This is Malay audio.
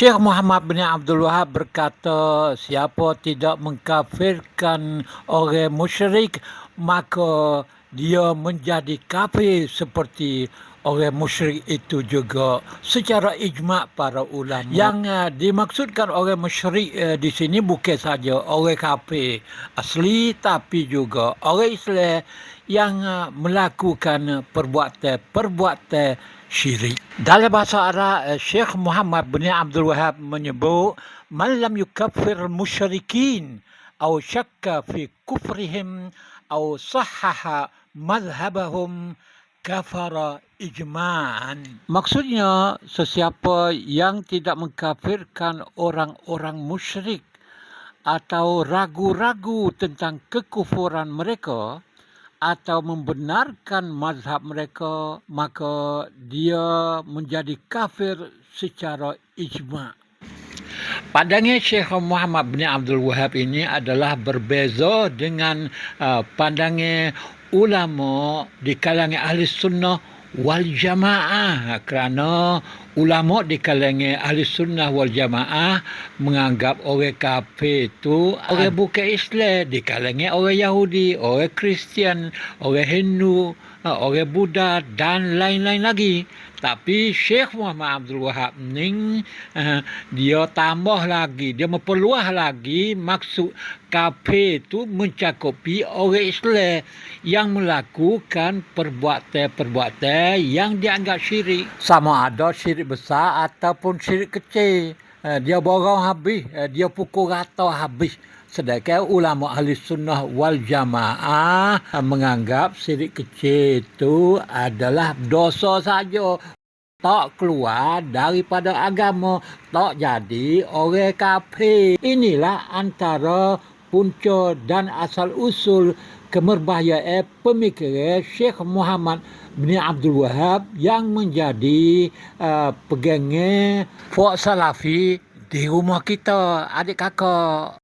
Syekh Muhammad bin Abdul Wahab berkata, siapa tidak mengkafirkan orang musyrik, maka dia menjadi kafir seperti orang musyrik itu juga secara ijma' para ulama. Yang dimaksudkan orang musyrik di sini bukan saja orang kafir asli, tapi juga orang Islam yang melakukan perbuatan syirik. Dalam bahasa Arab, Syekh Muhammad bin Abdul Wahab menyebut, "Man lam yukaffir musyrikin aw syakka fi kufrihim aw sahhaha madhhabahum kafara ijma'an." Maksudnya, sesiapa yang tidak mengkafirkan orang-orang musyrik atau ragu-ragu tentang kekufuran mereka atau membenarkan mazhab mereka, maka dia menjadi kafir secara ijma'. Pandangan Syekh Muhammad bin Abdul Wahab ini adalah berbeza dengan pandangan ulama di kalangan ahli sunnah wal jamaah, kerana ulama di kalangan ahli sunnah wal jamaah menganggap orang kafir itu orang bukan Islam, di kalangan orang Yahudi, orang Kristian, orang Hindu, orang Buddha dan lain-lain lagi. Tapi Syekh Muhammad Abdul Wahab ni dia tambah lagi, dia memperluas lagi maksud kafir itu mencakupi orang Islam yang melakukan perbuatan-perbuatan yang dianggap syirik. Sama ada syirik besar ataupun syirik kecil. Dia borong habis, dia pukul rata habis. Sedangkan ulama ahli sunnah wal jamaah menganggap syirik kecil itu adalah dosa saja, tak keluar daripada agama, tak jadi orang kafir. Inilah antara punca dan asal usul kemerbahayaan pemikiran Syekh Muhammad bin Abdul Wahab yang menjadi pegangan Fuad Salafi di rumah kita, adik kakak.